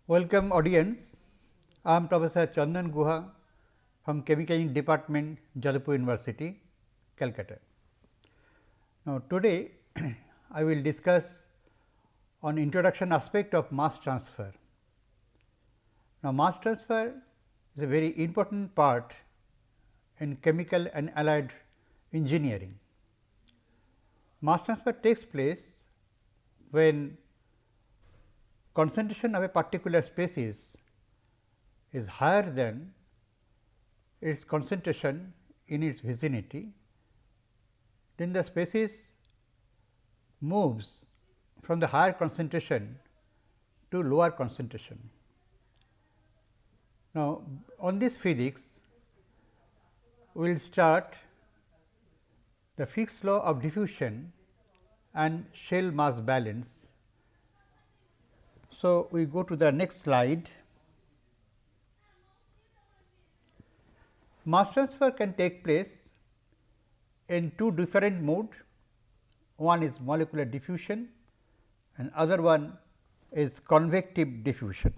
Welcome audience, I am Professor Chandan Guha from Chemical Engineering Department, Jadavpur University, Calcutta. Now, today I will discuss on introduction aspect of mass transfer. Now, mass transfer is a very important part in chemical and allied engineering. Mass transfer takes place when concentration of a particular species is higher than its concentration in its vicinity, then the species moves from the higher concentration to lower concentration. Now, on this physics, we will start the fixed law of diffusion and shell mass balance. So, we go to the next slide. Mass transfer can take place in two different modes. One is molecular diffusion and other one is convective diffusion.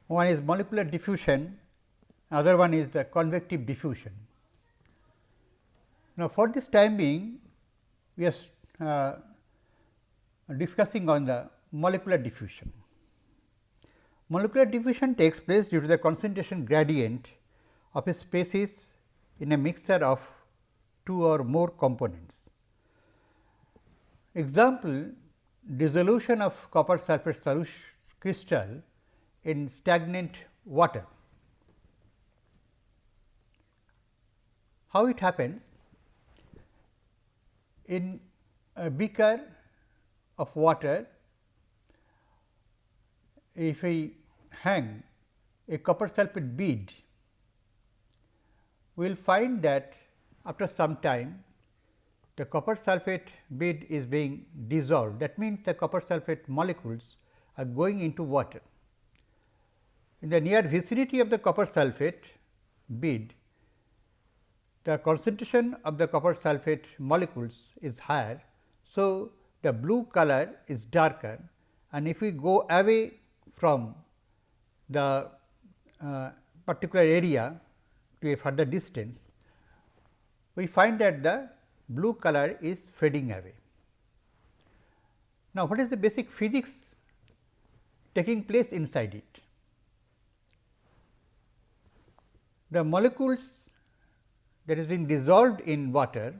One is molecular diffusion, other one is the convective diffusion. Now, for this time being, we are discussing on the molecular diffusion. Molecular diffusion takes place due to the concentration gradient of a species in a mixture of two or more components. Example, dissolution of copper sulfate solution crystal in stagnant water. How it happens? In a beaker of water, if we hang a copper sulfate bead, we will find that after some time the copper sulfate bead is being dissolved. That means, the copper sulfate molecules are going into water. In the near vicinity of the copper sulfate bead, the concentration of the copper sulfate molecules is higher. So, the blue color is darker, and if we go away from the particular area to a further distance, we find that the blue color is fading away. Now, what is the basic physics taking place inside it? The molecules that is being dissolved in water,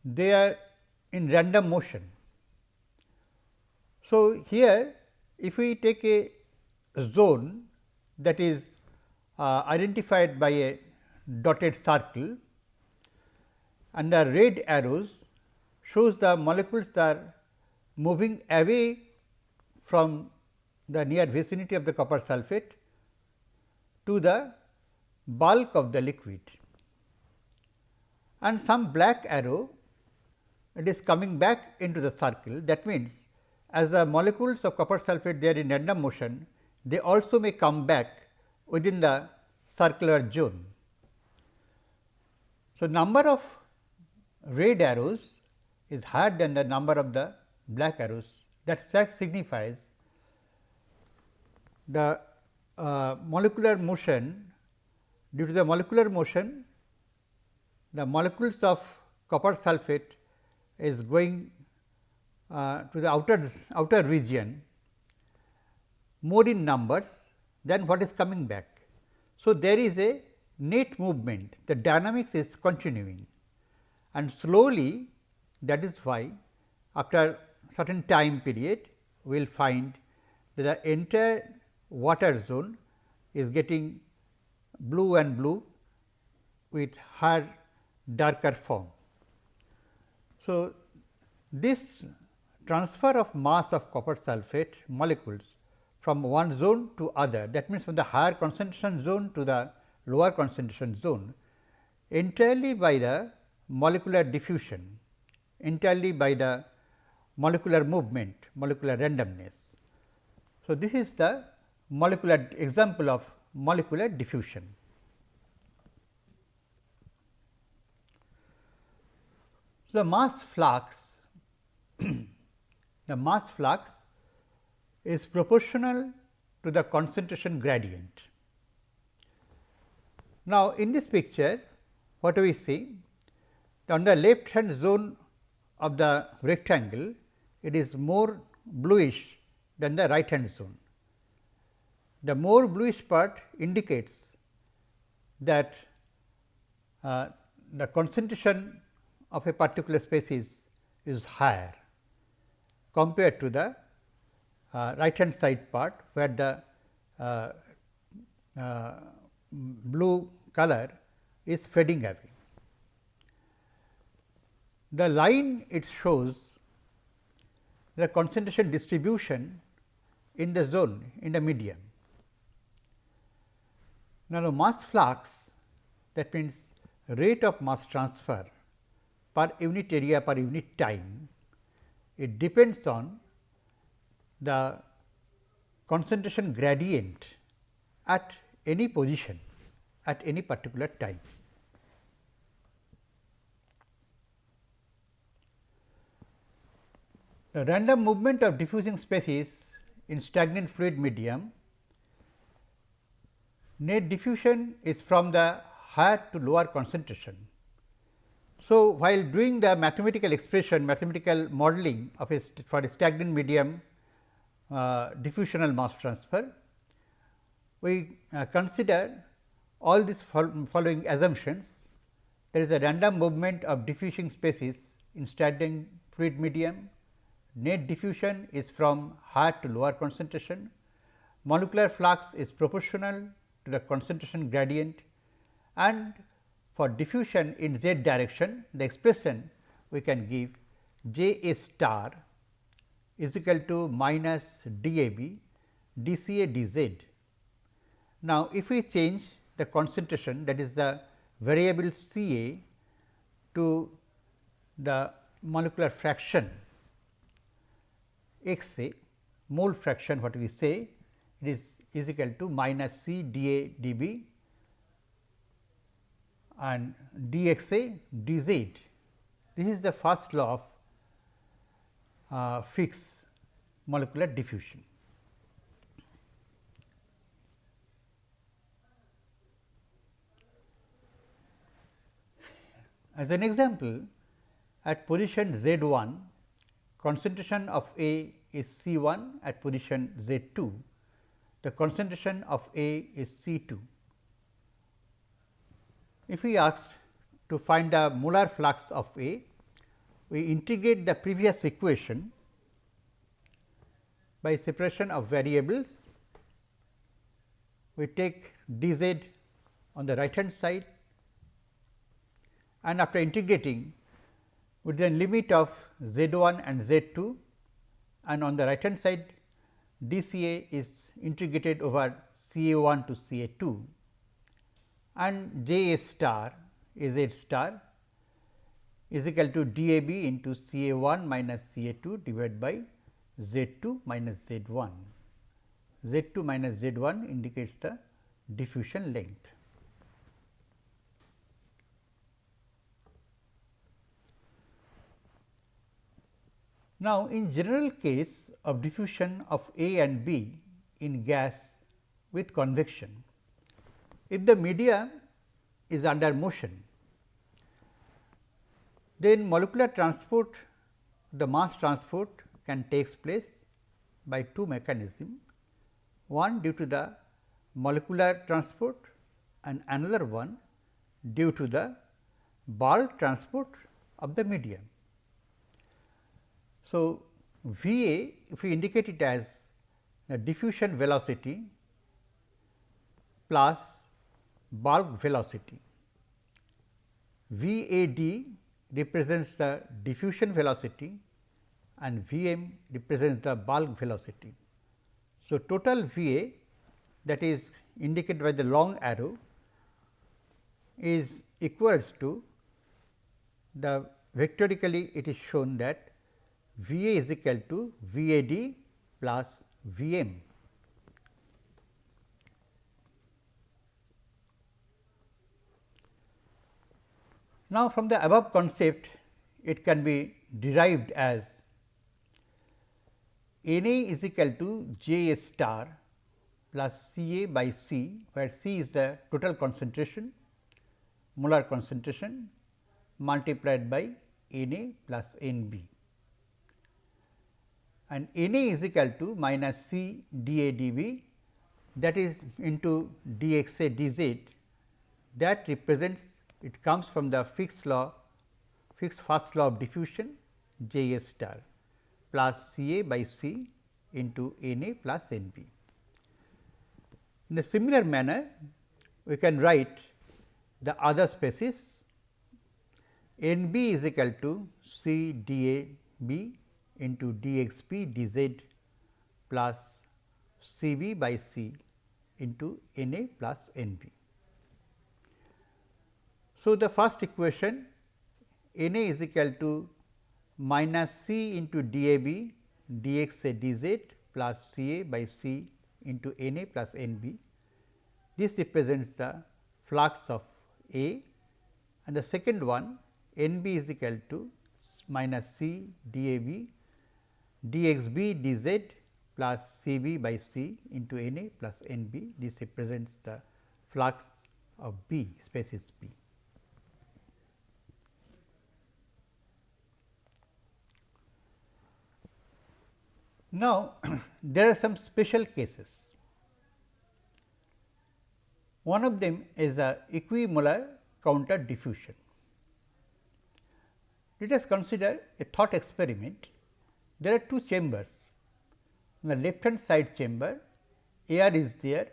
they are in random motion. So, here if we take a zone that is identified by a dotted circle and the red arrows shows the molecules that are moving away from the near vicinity of the copper sulfate to the bulk of the liquid, and some black arrow, it is coming back into the circle. That means, as the molecules of copper sulfate they are in random motion, they also may come back within the circular zone. So, number of red arrows is higher than the number of the black arrows. That signifies the molecular motion. Due to the molecular motion, the molecules of copper sulfate is going to the outer region more in numbers than what is coming back. So, there is a net movement, the dynamics is continuing, and slowly, that is why after certain time period we will find that the entire water zone is getting blue and blue with higher darker form. So, this transfer of mass of copper sulfate molecules from one zone to other, that means, from the higher concentration zone to the lower concentration zone, entirely by the molecular diffusion entirely by the molecular movement, molecular randomness. So, this is the molecular example of molecular diffusion. The mass flux the mass flux is proportional to the concentration gradient. Now, in this picture what do we see? On the left hand zone of the rectangle, it is more bluish than the right hand zone. The more bluish part indicates that the concentration of a particular species is higher compared to the right hand side part, where the blue color is fading away. The line it shows the concentration distribution in the zone, in the medium. Now, the mass flux, that means rate of mass transfer per unit area per unit time, it depends on the concentration gradient at any position at any particular time. The random movement of diffusing species in stagnant fluid medium, net diffusion is from the higher to lower concentration. So, while doing the mathematical expression, mathematical modeling of for a stagnant medium diffusional mass transfer, we consider all these following assumptions. There is a random movement of diffusing species in stagnant fluid medium. Net diffusion is from higher to lower concentration. Molecular flux is proportional to the concentration gradient, and for diffusion in z direction, the expression we can give J A star is equal to minus d A B d C A d z. Now, if we change the concentration, that is the variable C A, to the molecular fraction x A, mole fraction what we say, it is equal to minus C d A d B and d x A d z. This is the first law of Fick's molecular diffusion. As an example, at position z 1, concentration of A is C 1, at position z 2, the concentration of A is C 2. If we asked to find the molar flux of A, we integrate the previous equation by separation of variables. We take d z on the right hand side, and after integrating with the limit of z 1 and z 2, and on the right hand side d C A is integrated over C A 1 to C A 2, and J A star is Z star is equal to d A B into C A 1 minus C A 2 divided by Z 2 minus Z 1. Z 2 minus Z 1 indicates the diffusion length. Now, in general case of diffusion of A and B in gas with convection, if the media is under motion, then molecular transport, the mass transport can take place by two mechanisms, one due to the molecular transport and another one due to the bulk transport of the medium. So, V A, if we indicate it as the diffusion velocity plus bulk velocity, V A D represents the diffusion velocity and V M represents the bulk velocity. So, total V A, that is indicated by the long arrow, is equals to the vectorically it is shown that V A is equal to V A D plus V M. Now, from the above concept it can be derived as N A is equal to J A star plus C A by C, where C is the total concentration, molar concentration multiplied by N A plus N B, and N A is equal to minus C d A d B, that is into d x A d z, that represents, it comes from the fixed first law of diffusion J A star plus C A by C into N A plus N B. In a similar manner, we can write the other spaces. N B is equal to C d A B into d x B d z plus C B by C into N A plus N B. So, the first equation N A is equal to minus C into d A B d x A d z plus C A by C into N A plus N B. This represents the flux of A, and the second one N B is equal to minus C d A B d x B d z plus C B by C into N A plus N B. This represents the flux of B, species B. Now, there are some special cases. One of them is a equimolar counter diffusion. Let us consider a thought experiment. There are two chambers. On the left hand side chamber, air is there.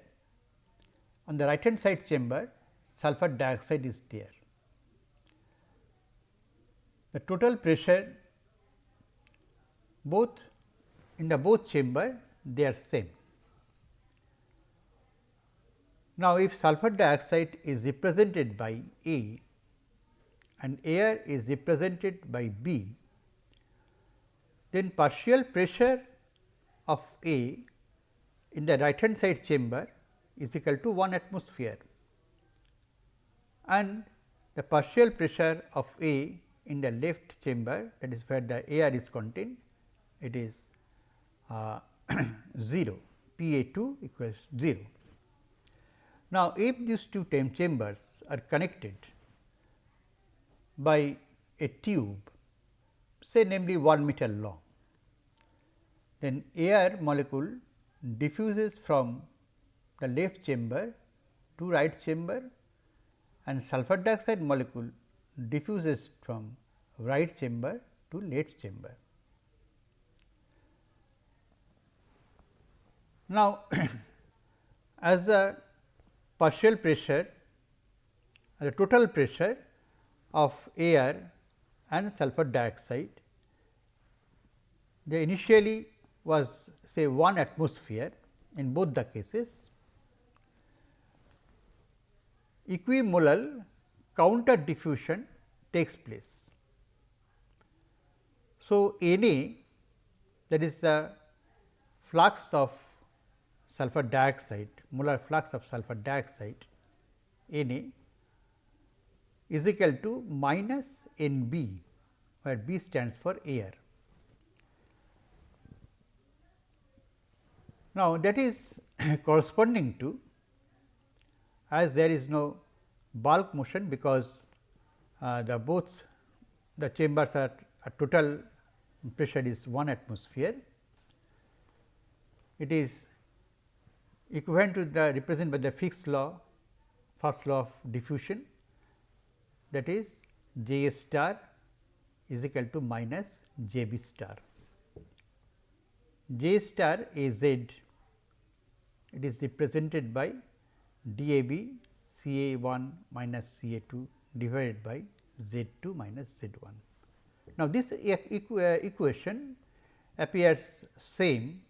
On the right hand side chamber, sulfur dioxide is there. The total pressure in the both chamber, they are same. Now, if sulfur dioxide is represented by A and air is represented by B, then partial pressure of A in the right hand side chamber is equal to 1 atmosphere, and the partial pressure of A in the left chamber, that is where the air is contained, it is 0, P A 2 equals 0. Now, if these two chambers are connected by a tube, say namely 1 meter long, then air molecule diffuses from the left chamber to right chamber, and sulfur dioxide molecule diffuses from right chamber to left chamber. Now, as the partial pressure, the total pressure of air and sulfur dioxide, they initially was say 1 atmosphere in both the cases. Equimolar counter diffusion takes place. So, N A, that is the flux of sulfur dioxide, molar flux of sulfur dioxide N A is equal to minus N B, where B stands for air. Now, that is corresponding to, as there is no bulk motion, because both the chambers are total pressure is 1 atmosphere, it is equivalent to the represented by the fixed law, first law of diffusion, that is J A star is equal to minus J B star. J star A Z, it is represented by d A B C A 1 minus C A 2 divided by Z 2 minus Z 1. Now, this equation appears same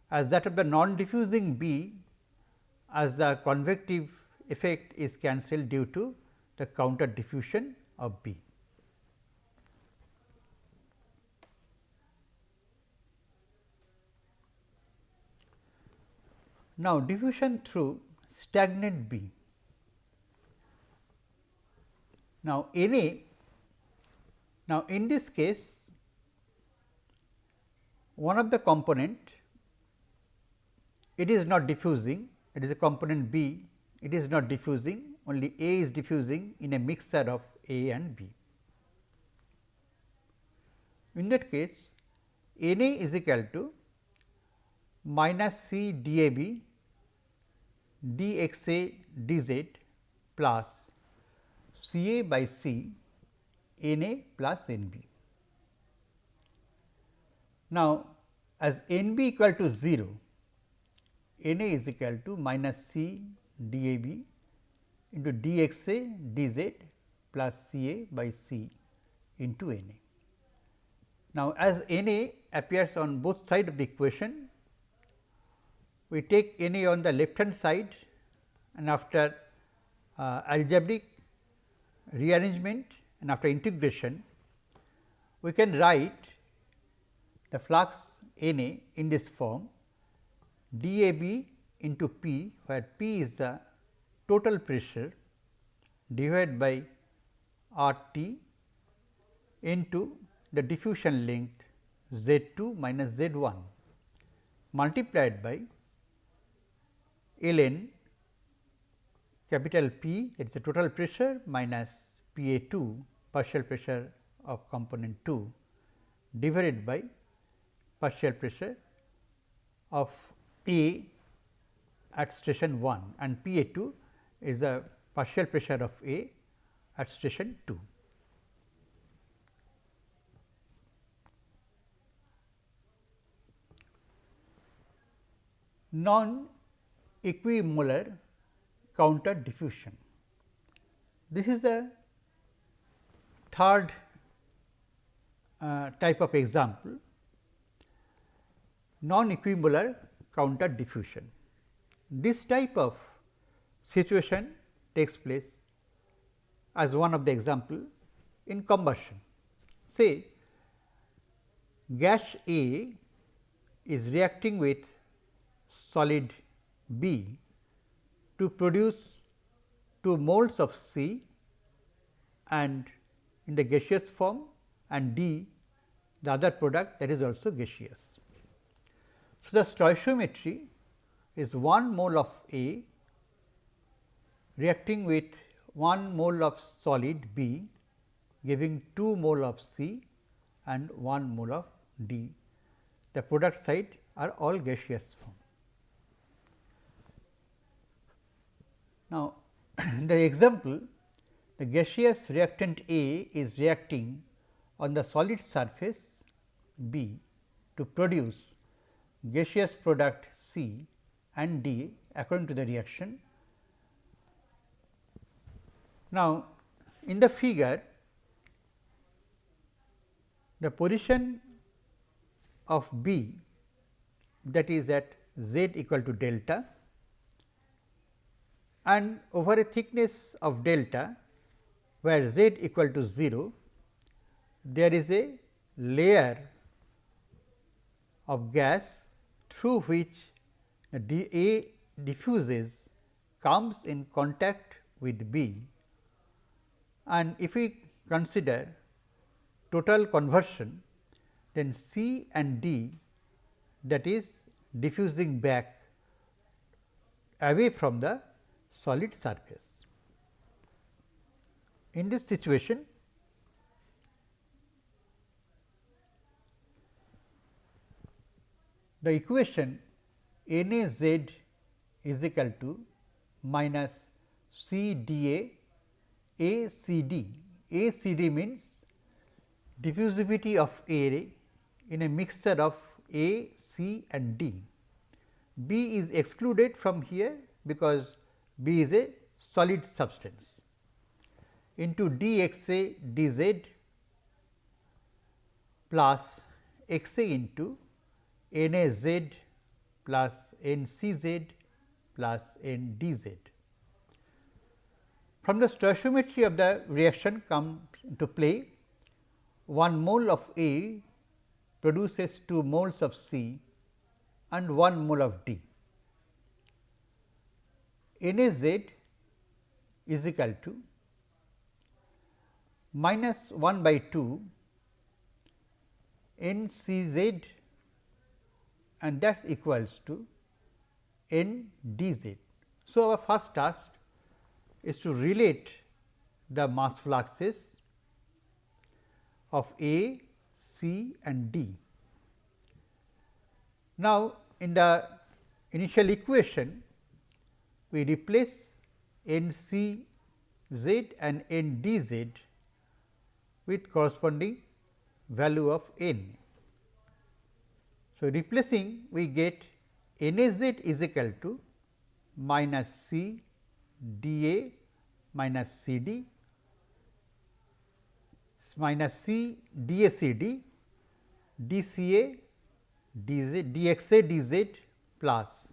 as that of the non-diffusing B, as the convective effect is cancelled due to the counter diffusion of B. Now, diffusion through stagnant B. Now, now in this case, one of the component, it is not diffusing, it is a component B, it is not diffusing, only A is diffusing in a mixture of A and B. In that case, Na is equal to minus C dAB dXA dZ plus Ca by C Na plus Nb. Now, as Nb equal to 0, Na is equal to minus C dAB into dXA dZ plus Ca by C into Na. Now, as Na appears on both sides of the equation, we take Na on the left hand side, and after algebraic rearrangement and after integration, we can write the flux Na in this form dAB into P, where P is the total pressure divided by RT into the diffusion length Z2 minus Z1 multiplied by ln capital P, that is the total pressure, minus PA2 partial pressure of component 2 divided by partial pressure of A at station 1, and PA2 is the partial pressure of A at station 2. Non-equimolar counter diffusion. This is a third type of example, non-equimolar counter diffusion. This type of situation takes place as one of the example in combustion. Say gas A is reacting with solid B to produce 2 moles of C and in the gaseous form, and D the other product that is also gaseous. So, the stoichiometry is 1 mole of A reacting with 1 mole of solid B, giving 2 mole of C and 1 mole of D. The product side are all gaseous form. Now, in the example, the gaseous reactant A is reacting on the solid surface B to produce gaseous product C and D according to the reaction. Now, in the figure, the position of B, that is at Z equal to delta, and over a thickness of delta where Z equal to 0, there is a layer of gas through which A diffuses, comes in contact with B, and if we consider total conversion, then C and D, that is diffusing back away from the solid surface. In this situation, the equation NaZ is equal to minus CdA ACD. ACD means diffusivity of A in a mixture of A, C and D. B is excluded from here because B is a solid substance, into dXA dZ plus XA into NaZ plus NCZ plus NDZ. From the stoichiometry of the reaction comes into play, 1 mole of A produces 2 moles of C and 1 mole of D. NaZ is equal to minus 1 by 2 NCZ, and that is equals to NDZ. So, our first task is to relate the mass fluxes of A, C and D. Now, in the initial equation, we replace NCZ and NDZ with corresponding value of N. So, replacing we get NaZ is equal to minus C dA minus CD minus C dACD dCA dZ dXA dZ plus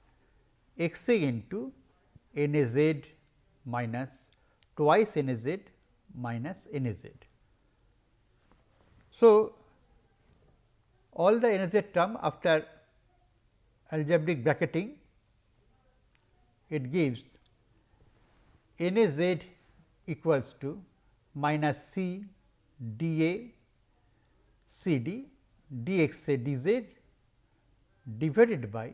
XA into NaZ minus twice NaZ minus NaZ. So, all the NaZ term after algebraic bracketing, it gives NaZ equals to minus C dA CD dXA dZ divided by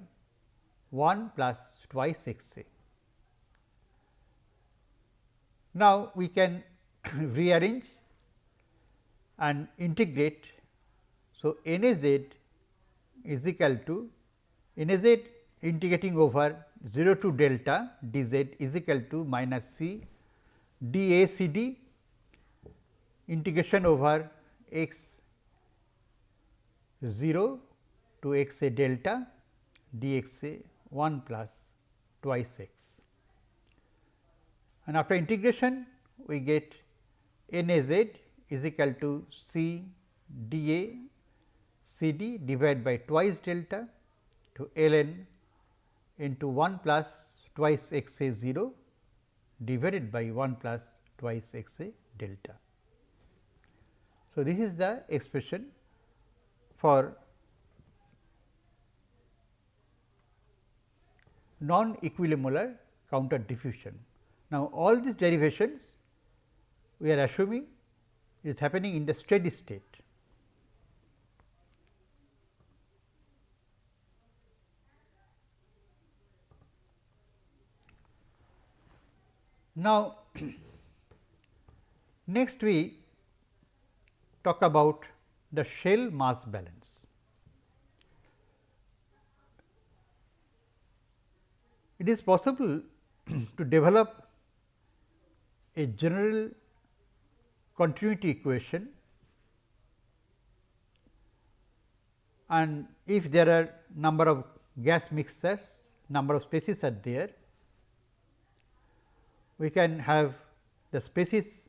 1 plus twice XA. Now, we can rearrange and integrate. So, NaZ is equal to NaZ integrating over 0 to delta dz is equal to minus C dACD integration over x 0 to x a delta dxa 1 plus twice x. And after integration we get NaZ is equal to C dA CD divided by twice delta to ln into 1 plus twice x a 0 divided by 1 plus twice x a delta. So, this is the expression for non-equimolar counter diffusion. Now, all these derivations we are assuming is happening in the steady state. Now, next we talk about the shell mass balance. It is possible to develop a general continuity equation, and if there are number of gas mixtures, number of species are there, we can have the species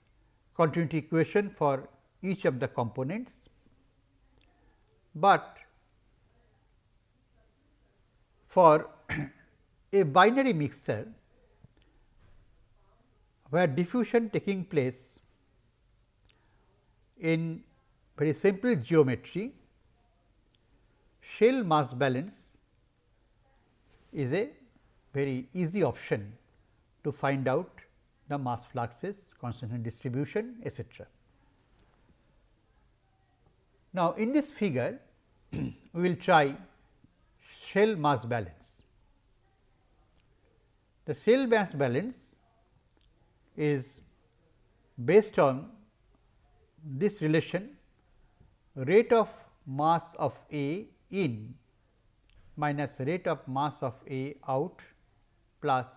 continuity equation for each of the components, but for a binary mixture where diffusion taking place in very simple geometry, shell mass balance is a very easy option to find out the mass fluxes, concentration distribution, etc. Now, in this figure we will try shell mass balance. The shell mass balance is based on this relation rate of mass of A in minus rate of mass of A out plus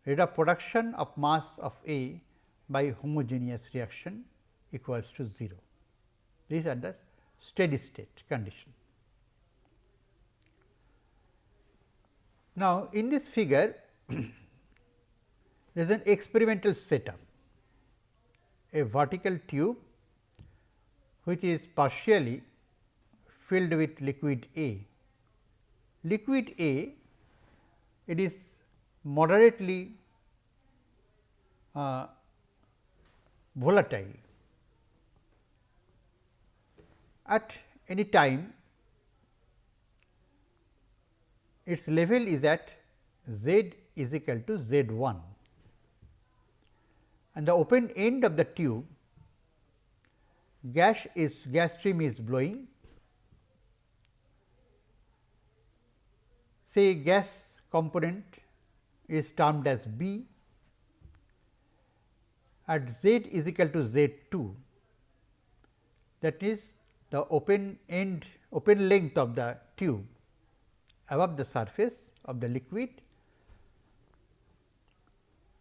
rate of production of mass of A by homogeneous reaction equals to 0. These are the steady state condition. Now, in this figure there is an experimental setup, a vertical tube which is partially filled with liquid A. Liquid A, it is moderately volatile. At any time its level is at z is equal to Z 1, and the open end of the tube gas stream is blowing. Say gas component is termed as B. At Z is equal to Z 2, that is the open length of the tube above the surface of the liquid.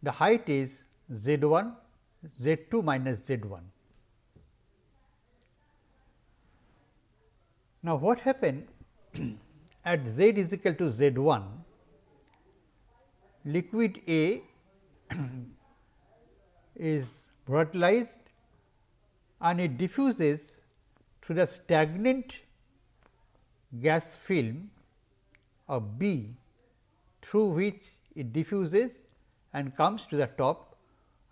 The height is Z 1, Z 2 minus Z 1. Now, what happened at Z is equal to Z 1, liquid A is volatilized and it diffuses through the stagnant gas film of B, through which it diffuses and comes to the top,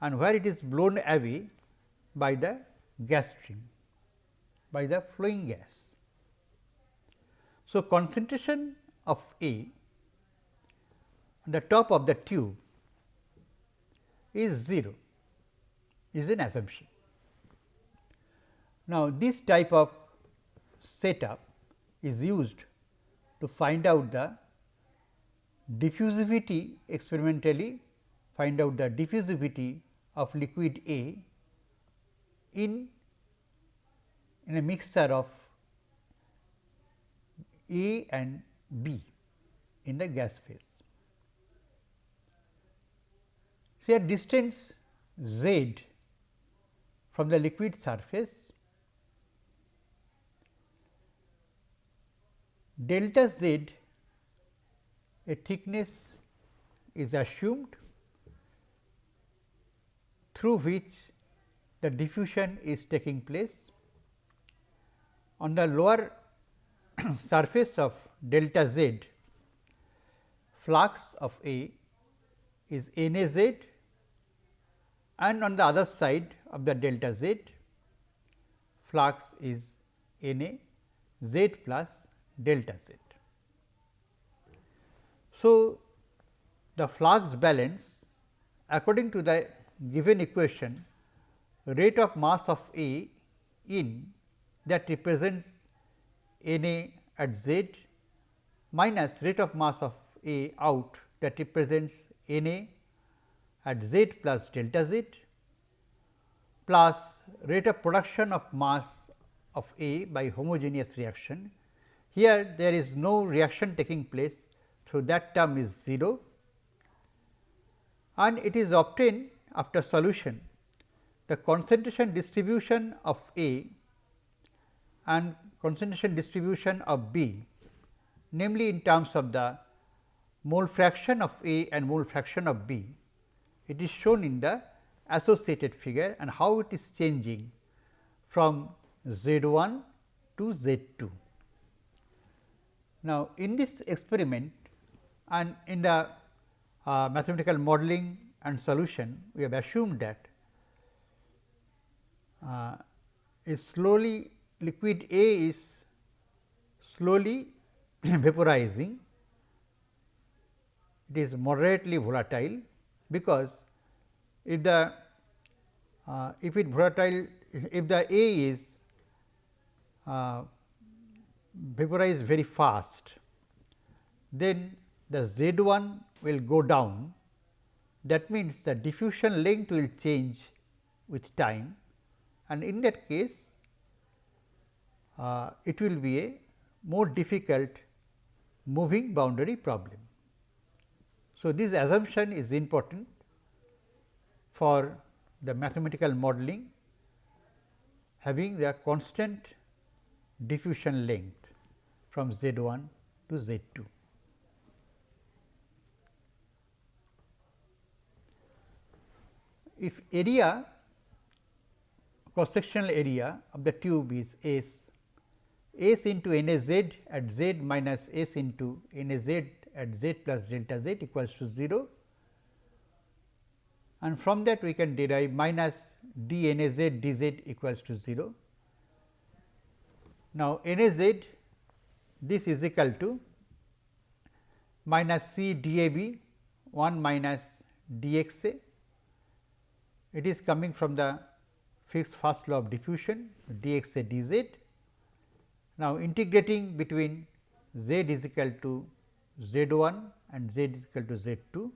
and where it is blown away by the gas stream, by the flowing gas. So, concentration of A on the top of the tube is 0, is an assumption. Now, this type of setup is used to find out the diffusivity, experimentally find out the diffusivity of liquid A in a mixture of A and B in the gas phase. Say at distance Z from the liquid surface, delta Z, a thickness is assumed through which the diffusion is taking place. On the lower surface of delta Z, flux of A is N A Z, and on the other side of the delta Z, flux is N A Z plus delta Z. So, the flux balance according to the given equation, rate of mass of A in, that represents N A at Z, minus rate of mass of A out, that represents N A at Z plus delta Z, plus rate of production of mass of A by homogeneous reaction. Here there is no reaction taking place, so that term is 0, and it is obtained after solution the concentration distribution of A and concentration distribution of B, namely in terms of the mole fraction of A and mole fraction of B. It is shown in the associated figure, and how it is changing from Z 1 to Z 2. Now, in this experiment and in the mathematical modeling and solution, we have assumed that liquid A is slowly vaporizing, it is moderately volatile, because if the A is vaporized very fast, then the Z 1 will go down. That means, the diffusion length will change with time, and in that case it will be a more difficult moving boundary problem. So, this assumption is important for the mathematical modeling having the constant diffusion length from Z 1 to Z 2. If area, cross sectional area of the tube is S into N A Z at Z minus S into N A Z at Z plus delta Z equals to 0, and from that we can derive minus d N A Z d Z equals to 0. Now, N A Z, this is equal to minus C d A B 1 minus d x a. It is coming from the fixed first law of diffusion d x a d z. Now, integrating between z is equal to z 1 and z is equal to z 2,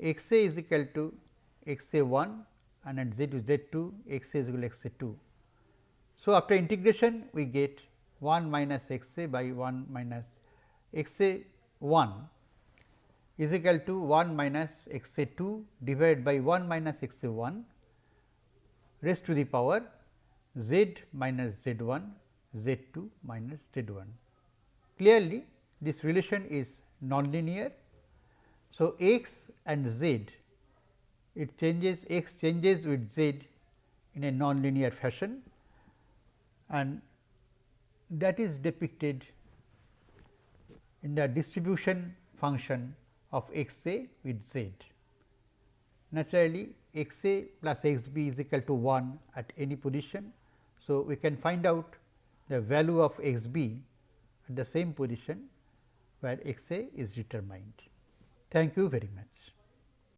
x a is equal to x a 1 and at z to z 2 x a is equal to x a 2. So, after integration we get 1 minus x a by 1 minus x a 1 is equal to 1 minus x a 2 divided by 1 minus x a 1 raised to the power z minus z 1 z 2 minus z 1. Clearly, this relation is nonlinear. So, x and z it changes, x changes with z in a nonlinear fashion, and that is depicted in the distribution function of x a with z. Naturally, x a plus x b is equal to 1 at any position. So, we can find out the value of x b at the same position where x a is determined. Thank you very much.